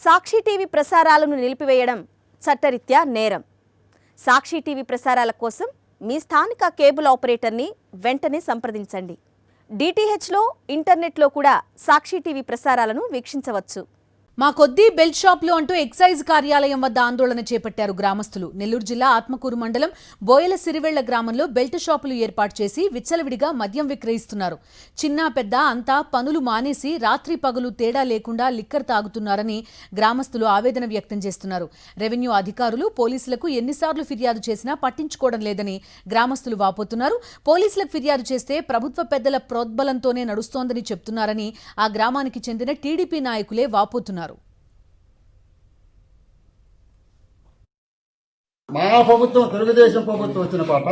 సాక్షి TV ప్రసారాలను నిలిపివేయడం చట్టరీత్యా నేరం. సాక్షి టీవీ ప్రసారాల కోసం మీ స్థానిక కేబుల్ ఆపరేటర్ని వెంటనే సంప్రదించండి. డిటిహెచ్లో, ఇంటర్నెట్లో కూడా సాక్షి టీవీ ప్రసారాలను వీక్షించవచ్చు. మా కొద్దీ బెల్ట్ షాప్లు అంటూ ఎక్సైజ్ కార్యాలయం వద్ద ఆందోళన చేపట్టారు గ్రామస్తులు. నెల్లూరు జిల్లా ఆత్మకూరు మండలం బోయల సిరివెళ్ల గ్రామంలో బెల్ట్ షాపులు ఏర్పాటు చేసి విచ్చలవిడిగా మద్యం విక్రయిస్తున్నారు. చిన్న పెద్ద అంతా పనులు మానేసి రాత్రి పగలు తేడా లేకుండా లిక్కర్ తాగుతున్నారని గ్రామస్తులు ఆవేదన వ్యక్తం చేస్తున్నారు. రెవెన్యూ అధికారులు పోలీసులకు ఎన్నిసార్లు ఫిర్యాదు చేసినా పట్టించుకోవడం లేదని గ్రామస్తులు వాపోతున్నారు. పోలీసులకు ఫిర్యాదు చేస్తే ప్రభుత్వ పెద్దల ప్రోద్బలంతోనే నడుస్తోందని చెప్తున్నారని ఆ గ్రామానికి చెందిన టీడీపీ నాయకులే వాపోతున్నారు. మా ప్రభుత్వం తెలుగుదేశం ప్రభుత్వం వచ్చిన పాట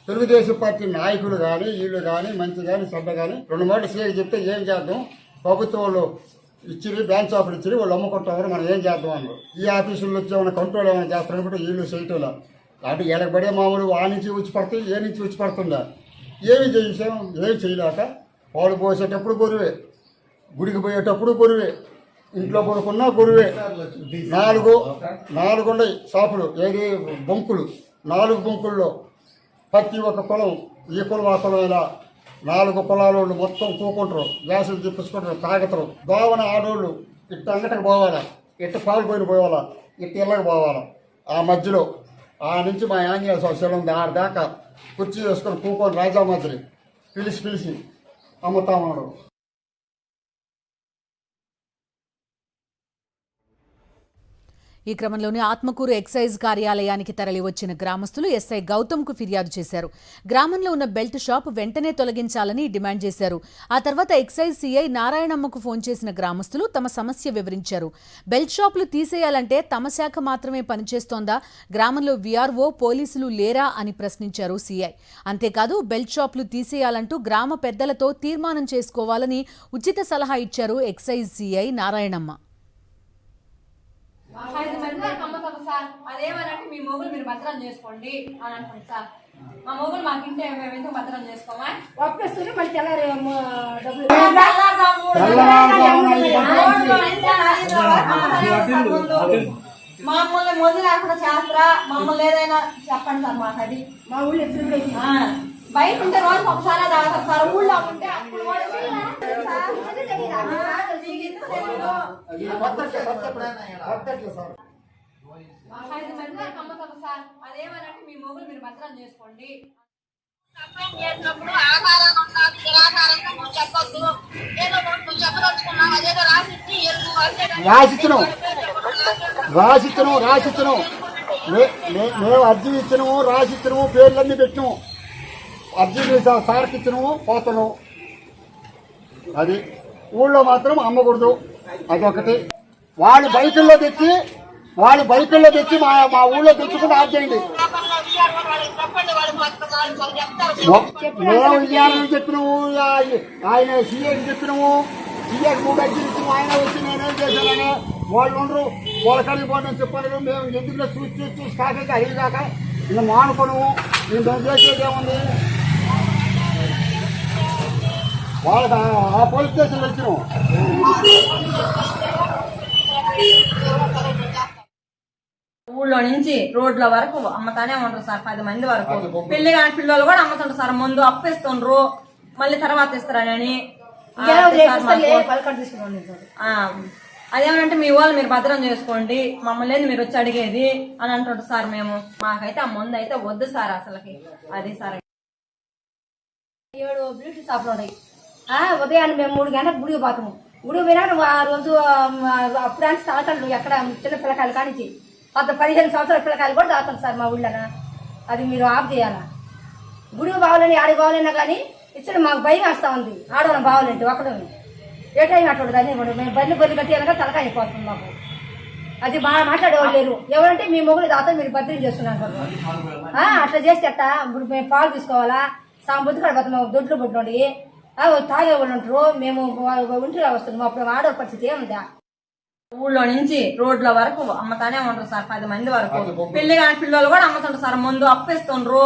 తెలుగుదేశం పార్టీ నాయకులు కానీ వీళ్ళు కానీ మంచి కానీ చెడ్డ కానీ రెండు మాటలు సీఏకి చెప్తే ఏం చేద్దాం, ప్రభుత్వం వాళ్ళు ఇచ్చి బ్యాంక్ షాపులు ఇచ్చి వాళ్ళు అమ్ముకుంటామని మనం ఏం చేద్దాం అన్నారు. ఈ ఆఫీసుల్లో వచ్చి ఏమైనా కంట్రోల్ ఏమైనా చేస్తారనుకుంటే వీళ్ళు చేయటంలో అటు ఎడబడే మామూలు ఆ నుంచి వచ్చి పడతాయి, ఏ నుంచి వచ్చి పడుతుందా, ఏమి చేసాం, ఏమి చేయలేక పాలు పోసేటప్పుడు గురువే, గుడికి పోయేటప్పుడు గురువే, ఇంట్లో కొనుక్కున్నా గురువే. నాలుగు ఉన్నాయి షాపులు, ఏది బొంకులు, 4 బొంకుల్లో ప్రతి ఒక్క కులం ఈ కులం ఆ కులం ఇలా 4 కులాల వాళ్ళు మొత్తం కూకుంటారు, గ్యాసులు తిప్పించుకుంటారు, తాగుతారు. దోవన ఆడోళ్ళు ఇట్ట అంగటకు పోవాలా, ఇట్ట పాలు పోయిన పోవాలా, ఇట్ట ఇళ్ళకి పోవాలా. ఆ మధ్యలో ఆ నుంచి మా ఆంజనేయ స్వామి ఉంది, ఆడ దాకా కుర్చీ వేసుకొని కూకొని రాజామాదిరి పిలిచి అమ్ముతా ఉన్నాడు. ఈ క్రమంలోనే ఆత్మకూరు ఎక్సైజ్ కార్యాలయానికి తరలి వచ్చిన గ్రామస్తులు ఎస్ఐ గౌతమ్కు ఫిర్యాదు చేశారు. గ్రామంలో ఉన్న బెల్ట్ షాప్ వెంటనే తొలగించాలని డిమాండ్ చేశారు. ఆ తర్వాత ఎక్సైజ్ సిఐ నారాయణమ్మకు ఫోన్ చేసిన గ్రామస్తులు తమ సమస్య వివరించారు. బెల్ట్ షాపులు తీసేయాలంటే తమ శాఖ మాత్రమే పనిచేస్తోందా, గ్రామంలో వీఆర్ఓ పోలీసులు లేరా అని ప్రశ్నించారు సిఐ. అంతేకాదు బెల్ట్ షాపులు తీసేయాలంటూ గ్రామ పెద్దలతో తీర్మానం చేసుకోవాలని ఉచిత సలహా ఇచ్చారు ఎక్సైజ్ సిఐ నారాయణమ్మ. అదేమనంటే మీ మొగులు మీరు భద్రం చేసుకోండి అని అంటారు సార్. మా మొగులు మాకింటే మేము ఎందుకు భద్రం చేసుకోమా, ఒప్పేస్తుంది మళ్ళీ తెల్లారి మమ్మల్ని మొదలు లేకుండా చేస్తారా, మమ్మల్ని ఏదైనా చెప్పండి సార్. మాకు అది మా ఊళ్ళో బయట ఉంటే రోజు ఒకసారి తాగుతారు సార్, ఊళ్ళో ఉంటే అప్పుడు అదేమనంటే మీ మొగులు మీరు భద్రం చేసుకోండి. రాసిచ్చినాము మేము అర్జీ ఇచ్చినాము, రాసిచ్చినాము, పేర్లన్నీ పెట్టినాము, అర్జీ సార్కి ఇచ్చినాము, పోతున్నాము. అది ఊళ్ళో మాత్రం అమ్మకూడదు, అదొకటి. వాళ్ళు బైకుల్లో తెచ్చి మా ఊళ్ళో తెచ్చుకుంటే ఆఫ్ చేయండి. మేము ఇవ్వాలని చెప్పినాము, ఆయన సీఏకి చెప్పినాము, సీఏకి 3 అర్జీలు ఇచ్చినాము. ఆయన వచ్చి నేనేం చేశానని వాళ్ళు ఉండరు, వాళ్ళ కడిగి పోవడం చెప్పారు. మేము ఎందుకు చూసి కాకపోతే అడిగి కాక ఇంకా మానుకోను, మేము చేసేది ఏముంది. వాళ్ళకి ఆ పోలీస్ స్టేషన్లో వచ్చినాము. ఊళ్ళో నుంచి రోడ్ల వరకు అమ్మతానే ఉంటారు సార్, 10 మంది వరకు. పెళ్లి కాని పిల్లలు కూడా అమ్ముతుంటారు సార్. ముందు అప్పిస్తుండ్రు, మళ్ళీ తర్వాత ఇస్తారని. అదేమంటే మీ వాళ్ళు మీరు భద్రం చేసుకోండి, మమ్మల్ని మీరు వచ్చి అడిగేది అని అంటుంటారు సార్. మేము మాకైతే ఆ ముందు అయితే వద్దు సార్ అసలుకి. అది సార్ 7 బ్యూటీ షాపులు ఉన్నాయి. ఉదయాన్నే మేము 3 గంటలకు గుడికి పోతాము. గుడికి పోయినా ఆ రోజు అప్పుడు తాగుతాడు ఎక్కడ చిన్న పిల్లకాయలు కానించి 15 సంవత్సరాల పిల్లకాయలు కూడా తాగుతారు సార్ మా ఊళ్ళో. అది మీరు ఆఫ్ చేయాలా. గుడికి బావాలని ఆడికి బావాలన్నా కానీ ఇచ్చిన మాకు భయం వేస్తా ఉంది. ఆడవాళ్ళం బావాలంటే ఒకడు ఏ టైం అట్టు దాన్ని మేము బర్రెలు కట్టేయాలగా తలకాయ అయిపోతుంది మాకు. అది బాగా మాట్లాడేవాళ్ళు లేరు. ఎవరంటే మీ మొగులు తాత మీరు భద్రం చేస్తున్నారు అట్లా చేస్తే అట్టా. ఇప్పుడు మేము పాలు తీసుకోవాలా, బుద్ధి కడిపోతాం, దొడ్లు బొడ్లు ఉండి తాగేవాళ్ళు ఉంటారు. మేము ఇంటిలో వస్తున్నాము, అప్పుడు ఆడవాళ్ళ పరిస్థితి ఏముందా. ఊళ్ళో నుంచి రోడ్ల వరకు అమ్మతానే ఉంటారు సార్, 10 మంది వరకు. పెళ్లి కాని పిల్లలు కూడా అమ్ముతుంటారు సార్. ముందు అప్పిస్తుండ్రు,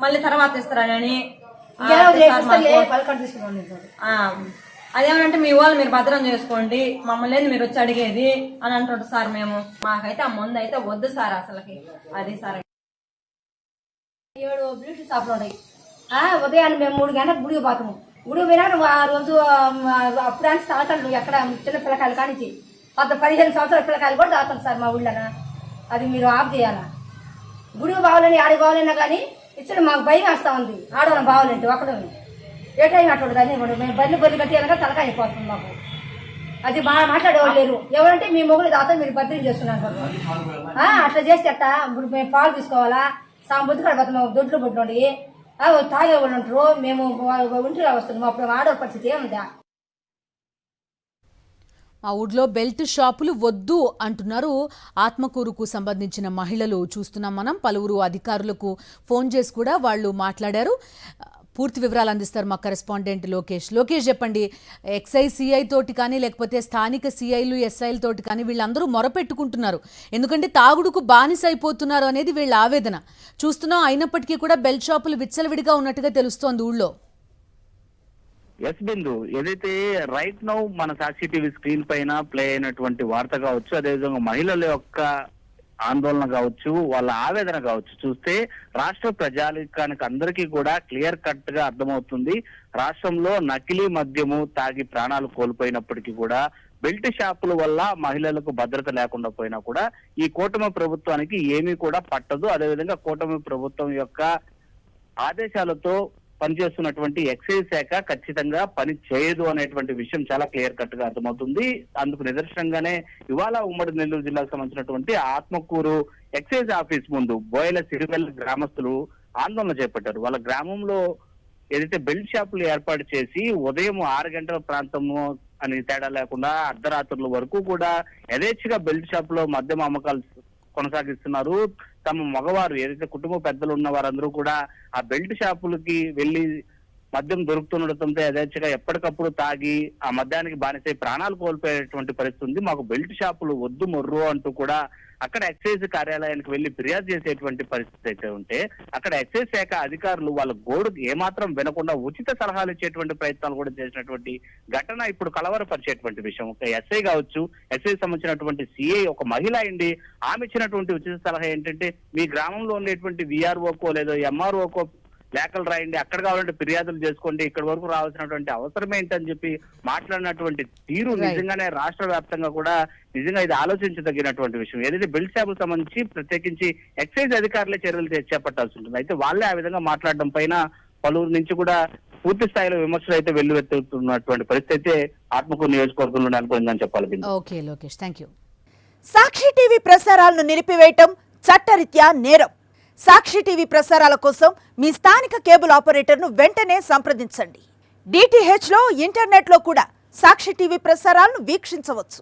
మళ్ళీ తర్వాత ఇస్తారని. అదేమంటే మీ వాళ్ళు మీరు భద్రం చేసుకోండి, మమ్మల్ని ఏంది మీరు వచ్చి అడిగేది అని అంటుంటారు సార్. మేము మాకైతే ఆ మందు అయితే వద్దు సార్ అసలుకి. అది సార్ 7 బ్యూటీ షాపులు ఉన్నాయి. ఉదయాన్నే మేము 3 గంటలకు గుడికి పోతాము. గుడికి పోయినాక ఆ రోజు అప్పుడు తాగుతాడు ఎక్కడ చిన్న పిల్లకాయలు కానించి 15 సంవత్సరాల పిల్లకాయలు కూడా తాగుతారు సార్ మా ఊళ్ళో. అది మీరు ఆఫ్ చేయాలా. గుడికి బావాలని ఆడికి బావాలన్నా కానీ ఇచ్చిన మాకు భయం వేస్తా ఉంది. ఆడవాళ్ళని బావాలంటే ఒకడు ఏటైనా అట్లా దాన్ని మేము బర్రెలు కట్టేయాలన్నా తలకాయ అయిపోతుంది మాకు. అది బాగా మాట్లాడేవాళ్ళు లేరు. ఎవరంటే మీ మొగుడు దాతా మీరు భద్రం చేస్తున్నారు అట్లా చేస్తే అట్ట. ఇప్పుడు మేము పాలు తీసుకోవాలా, బుద్ధి కడపోతాం, మాకు దొడ్లు బొడ్లు తాగేవాళ్ళు ఉంటారు. మేము ఇంటిలో వస్తున్నాము. అప్పుడు ఆడవాళ్ళ పరిస్థితి ఏముందా? మా ఊళ్ళో బెల్ట్ షాపులు వద్దు అంటున్నారు ఆత్మకూరుకు సంబంధించిన మహిళలు. చూస్తున్నాం మనం. పలువురు అధికారులకు ఫోన్ చేసి కూడా వాళ్ళు మాట్లాడారు. పూర్తి వివరాలు అందిస్తారు మా కరెస్పాండెంట్ లోకేష్. లోకేష్ చెప్పండి, ఎక్సైజ్ సిఐ తోటి కానీ లేకపోతే స్థానిక సిఐలు ఎస్ఐల తోటి కానీ వీళ్ళందరూ మొరపెట్టుకుంటున్నారు. ఎందుకంటే తాగుడుకు బానిస అయిపోతున్నారు అనేది వీళ్ళ ఆవేదన. చూస్తున్నాం. అయినప్పటికీ కూడా బెల్ట్ షాపులు విచ్చలవిడిగా ఉన్నట్టుగా తెలుస్తోంది ఊళ్ళో. ఎస్ బిందు, ఏదైతే రైట్ నౌ మన సాక్షి టీవీ స్క్రీన్ పైన ప్లే అయినటువంటి వార్త కావచ్చు, అదేవిధంగా మహిళల యొక్క ఆందోళన కావచ్చు, వాళ్ళ ఆవేదన కావచ్చు, చూస్తే రాష్ట్ర ప్రజానికానికి అందరికీ కూడా క్లియర్ కట్ గా అర్థమవుతుంది. రాష్ట్రంలో నకిలీ మద్యము తాగి ప్రాణాలు కోల్పోయినప్పటికీ కూడా బెల్ట్ షాపుల వల్ల మహిళలకు భద్రత లేకుండా పోయినా కూడా ఈ కూటమి ప్రభుత్వానికి ఏమీ కూడా పట్టదు. అదేవిధంగా కూటమి ప్రభుత్వం యొక్క ఆదేశాలతో పనిచేస్తున్నటువంటి ఎక్సైజ్ శాఖ ఖచ్చితంగా పని చేయదు అనేటువంటి విషయం చాలా క్లియర్ కట్ గా అర్థమవుతుంది. అందుకు నిదర్శనంగానే ఇవాళ ఉమ్మడి నెల్లూరు జిల్లాకు సంబంధించినటువంటి ఆత్మకూరు ఎక్సైజ్ ఆఫీస్ ముందు బోయల సిరివెల్ల గ్రామస్తులు ఆందోళన చేపట్టారు. వాళ్ళ గ్రామంలో ఏదైతే బెల్ట్ షాపులు ఏర్పాటు చేసి ఉదయం 6 గంటల ప్రాంతము అని తేడా లేకుండా అర్ధరాత్రుల వరకు కూడా యథేచ్ఛగా బెల్ట్ షాప్ లో మద్యం అమ్మకాలు కొనసాగిస్తున్నారు. తమ మగవారు ఏదైతే కుటుంబ పెద్దలు ఉన్న వారందరూ కూడా ఆ బెల్ట్ షాపులకి వెళ్లి మద్యం దొరుకుతుండటంతో యథేచ్ఛగా ఎప్పటికప్పుడు తాగి ఆ మద్యానికి బానిసై ప్రాణాలు కోల్పోయేటువంటి పరిస్థితి ఉంది. మాకు బెల్ట్ షాపులు వద్దు మొర్రు అంటూ కూడా అక్కడ ఎక్సైజ్ కార్యాలయానికి వెళ్లి ఫిర్యాదు చేసేటువంటి పరిస్థితి అయితే ఉంటే అక్కడ ఎక్సైజ్ శాఖ అధికారులు వాళ్ళ గోడుకు ఏమాత్రం వినకుండా ఉచిత సలహాలు ఇచ్చేటువంటి ప్రయత్నాలు కూడా చేసినటువంటి ఘటన ఇప్పుడు కలవరపరిచేటువంటి విషయం. ఒక ఎస్ఐ కావచ్చు, ఎస్ఐ సంబంధించినటువంటి సిఐ ఒక మహిళ అయింది. ఆమె ఇచ్చినటువంటి ఉచిత సలహా ఏంటంటే మీ గ్రామంలో ఉండేటువంటి విఆర్ఓకో లేదా ఎంఆర్ఓకో లేఖలు రాయండి, అక్కడ కావాలంటే ఫిర్యాదులు చేసుకోండి, ఇక్కడ వరకు రావాల్సినటువంటి అవసరం ఏంటని చెప్పి మాట్లాడినటువంటి తీరు నిజంగానే రాష్ట్ర వ్యాప్తంగా కూడా నిజంగా ఇది ఆలోచించదగినటువంటి విషయం. ఏదైతే బెల్ట్ షాపులకు సంబంధించి ప్రత్యేకించి ఎక్సైజ్ అధికారులే చర్యలు చేపట్టాల్సి ఉంటుంది. అయితే వాళ్ళే ఆ విధంగా మాట్లాడడం పైన పలువురు నుంచి కూడా పూర్తి స్థాయిలో విమర్శలు అయితే వెల్లువెత్తుతున్నటువంటి పరిస్థితి అయితే ఆత్మకూరు నియోజకవర్గంలో నెలకొందని చెప్పాలి. Okay Lokesh, thank you. Sakshi TV ప్రసారాలను నిలిపివేయటం చట్టరీత్యా నేరం. సాక్షి టీవీ ప్రసారాల కోసం మీ స్థానిక కేబుల్ ఆపరేటర్ను వెంటనే సంప్రదించండి. DTHలో ఇంటర్నెట్లో కూడా సాక్షి టీవీ ప్రసారాలను వీక్షించవచ్చు.